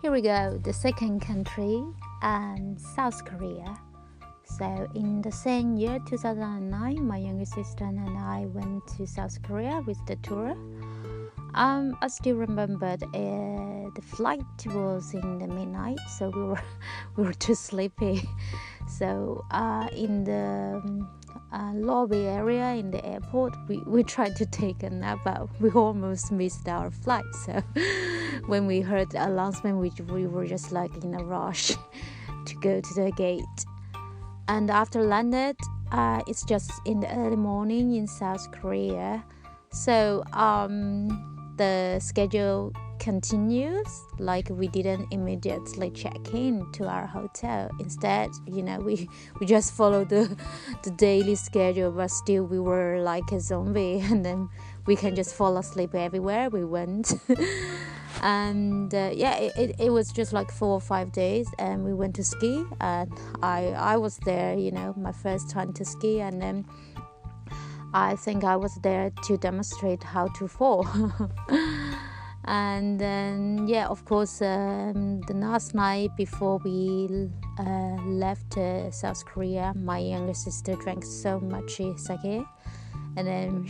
Here we go, the second country, South Korea. So in the same year, 2009, my younger sister and I went to South Korea with the tour. I still remember the flight was in the midnight, so we were too sleepy. So in the lobby area in the airport, we tried to take a nap, but we almost missed our flight. So when we heard the announcement, we were just like in a rush to go to the gate. And after landed, it's just in the early morning in South Korea. So the schedule continues, like we didn't immediately check in to our hotel. Instead, we just followed the daily schedule, but still we were like a zombie, and then we can just fall asleep everywhere we went. And it was just like 4 or 5 days, and we went to ski, and I was there, my first time to ski, and then I think I was there to demonstrate how to fall. And then of course, the last night before we left South Korea, my younger sister drank so much sake, and then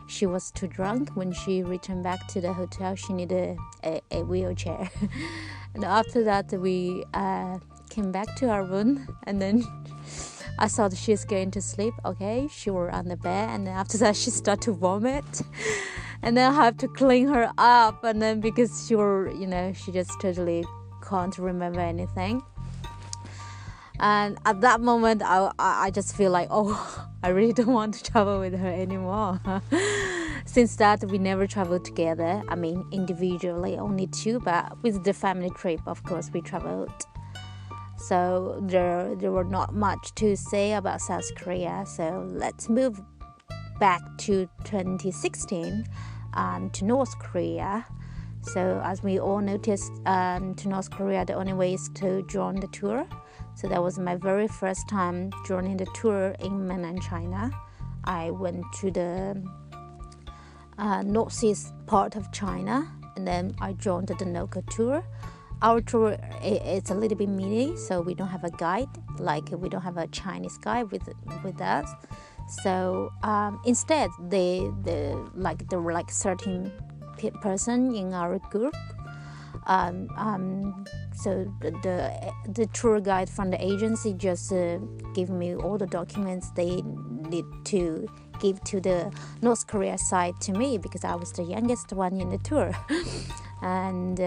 she was too drunk. When she returned back to the hotel, she needed a wheelchair. And after that, we came back to our room, and then I thought she's going to sleep. Okay, she was on the bed, and then after that she started to vomit, and then I have to clean her up, and then because she just totally can't remember anything. And at that moment, I just feel like, I really don't want to travel with her anymore. Since that, we never traveled together. I mean, individually, only two, but with the family trip, of course, we traveled. So there were not much to say about South Korea. So let's move back to 2016 to North Korea. So as we all noticed, to North Korea, the only way is to join the tour. So that was my very first time joining the tour in mainland China. I went to the northeast part of China, and then I joined the local tour. Our tour is a little bit mini, so we don't have a guide, like we don't have a Chinese guide with us. So instead, there were like 13 person in our group. So the tour guide from the agency just gave me all the documents they need to give to the North Korea side to me, because I was the youngest one in the tour. And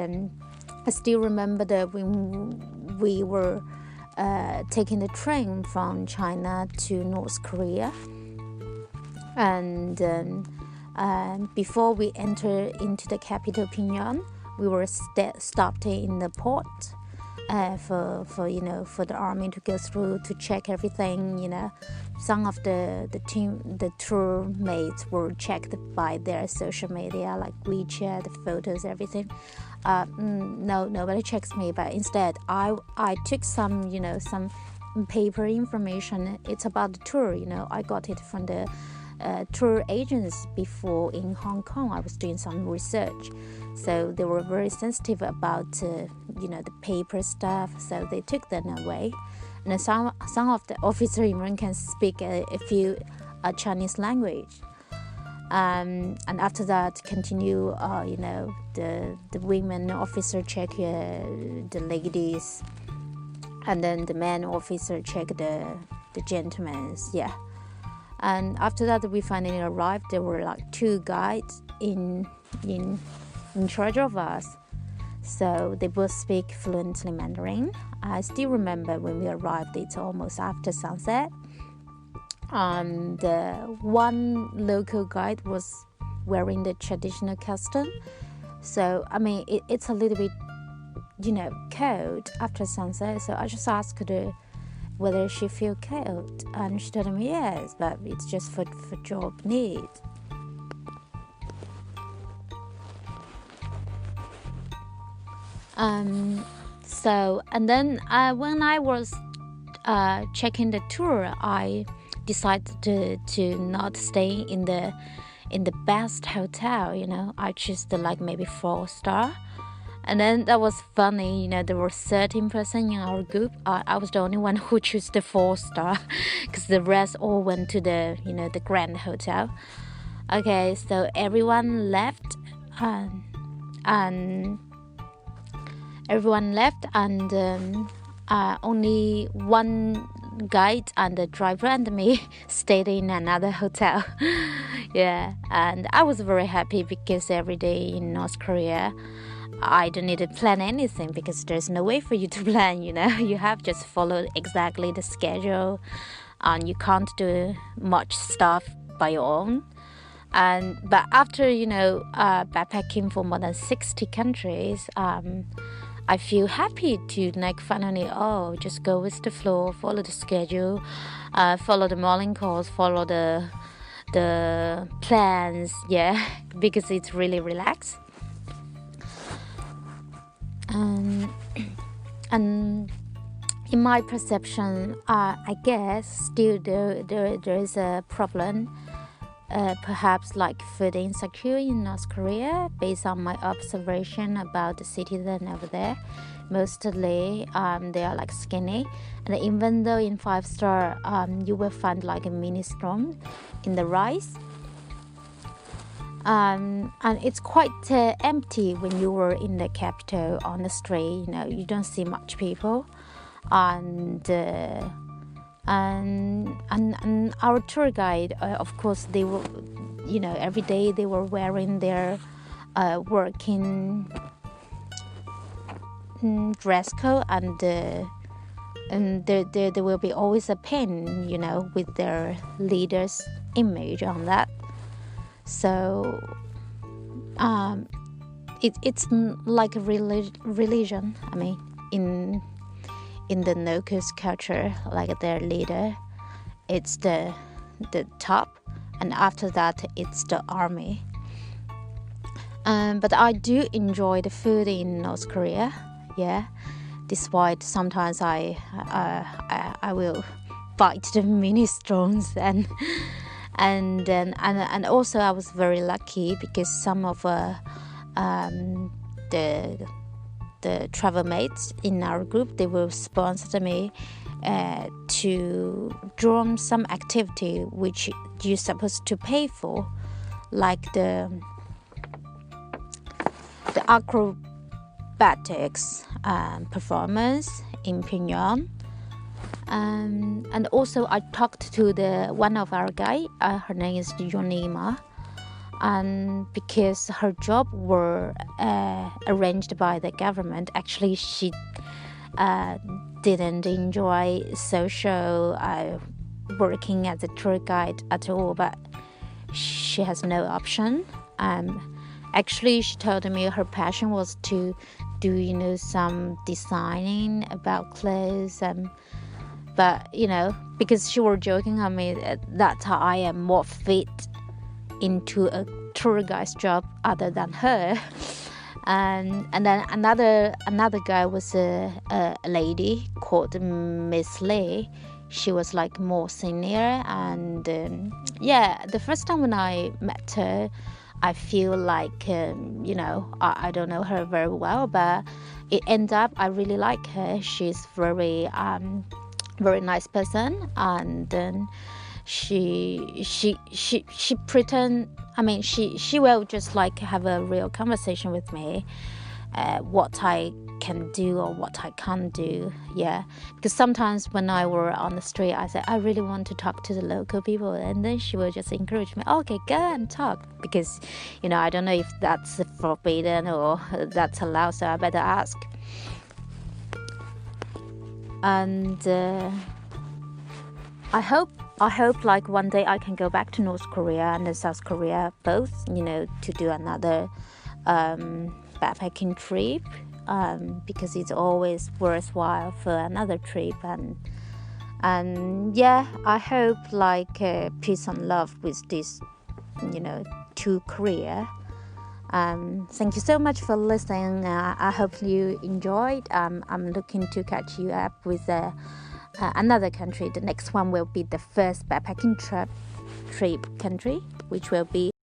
I still remember that when we were taking the train from China to North Korea, and before we enter into the capital Pyongyang, we were stopped in the port for the army to go through to check everything. Some of the tour mates were checked by their social media, like WeChat, the photos, everything. No, nobody checks me, but instead I took some paper information. It's about the tour. I got it from the tour agents before in Hong Kong. I was doing some research, so they were very sensitive about the paper stuff, so they took them away. And some of the officers even can speak a few Chinese language. And after that, continue the women officer check the ladies, and then the man officer check the gentlemen. And after that, we finally arrived. There were like 2 guides in charge of us. So they both speak fluently Mandarin. I still remember when we arrived, it's almost after sunset. One local guide was wearing the traditional costume. So, I mean, it's a little bit, cold after sunset. So I just asked her whether she feel cold, and she told me yes, but it's just for job need. So, and then when I was checking the tour, I decided to not stay in the best hotel. I chose maybe 4-star, And then that was funny, there were 13 person in our group. I was the only one who chose the 4-star because the rest all went to the the Grand Hotel. Okay, so everyone left, and only one guide and the driver and me stayed in another hotel. Yeah, and I was very happy because every day in North Korea I don't need to plan anything because there's no way for you to plan. You have just followed exactly the schedule, and you can't do much stuff by your own. But after backpacking for more than 60 countries, I feel happy to finally just go with the flow, follow the schedule, follow the morning calls, follow the plans, because it's really relaxed. And in my perception, I guess still there is a problem. Perhaps like food insecurity in North Korea, based on my observation about the citizen over there. Mostly they are like skinny, and even though in 5-star you will find like a minestrone in the rice, and it's quite empty when you were in the capital on the street. You don't see much people, and our tour guide, of course, they were, every day they were wearing their working dress code, and there will be always a pin, with their leader's image on that. So it's like a religion. I mean, in the Nokus culture, like their leader, it's the top, and after that it's the army. But I do enjoy the food in North Korea, despite sometimes I will bite the minestrones, and also I was very lucky because some of the travel mates in our group, they will sponsor me to join some activity which you're supposed to pay for, like the acrobatics performance in Pyongyang. And also I talked to one of our guy, her name is Yonima, and because her job were arranged by the government, actually she didn't enjoy social working as a tour guide at all, but she has no option. Actually she told me her passion was to do some designing about clothes, but because she was joking on me that I am more fit into a tour guide's job other than her. And then another guy was a lady called Miss Lee. She was like more senior, and the first time when I met her, I feel like I don't know her very well, but it ended up I really like her. She's very nice person, and then she pretend, I mean she will just like have a real conversation with me, what I can do or what I can't do, because sometimes when I were on the street, I said I really want to talk to the local people, and then she will just encourage me, okay, go and talk, because I don't know if that's forbidden or that's allowed, so I better ask. And I hope like one day I can go back to North Korea and South Korea both, to do another backpacking trip, because it's always worthwhile for another trip, and I hope like peace and love with this, to Korea. Thank you so much for listening. I hope you enjoyed. I'm looking to catch you up with another country. The next one will be the first backpacking trip country, which will be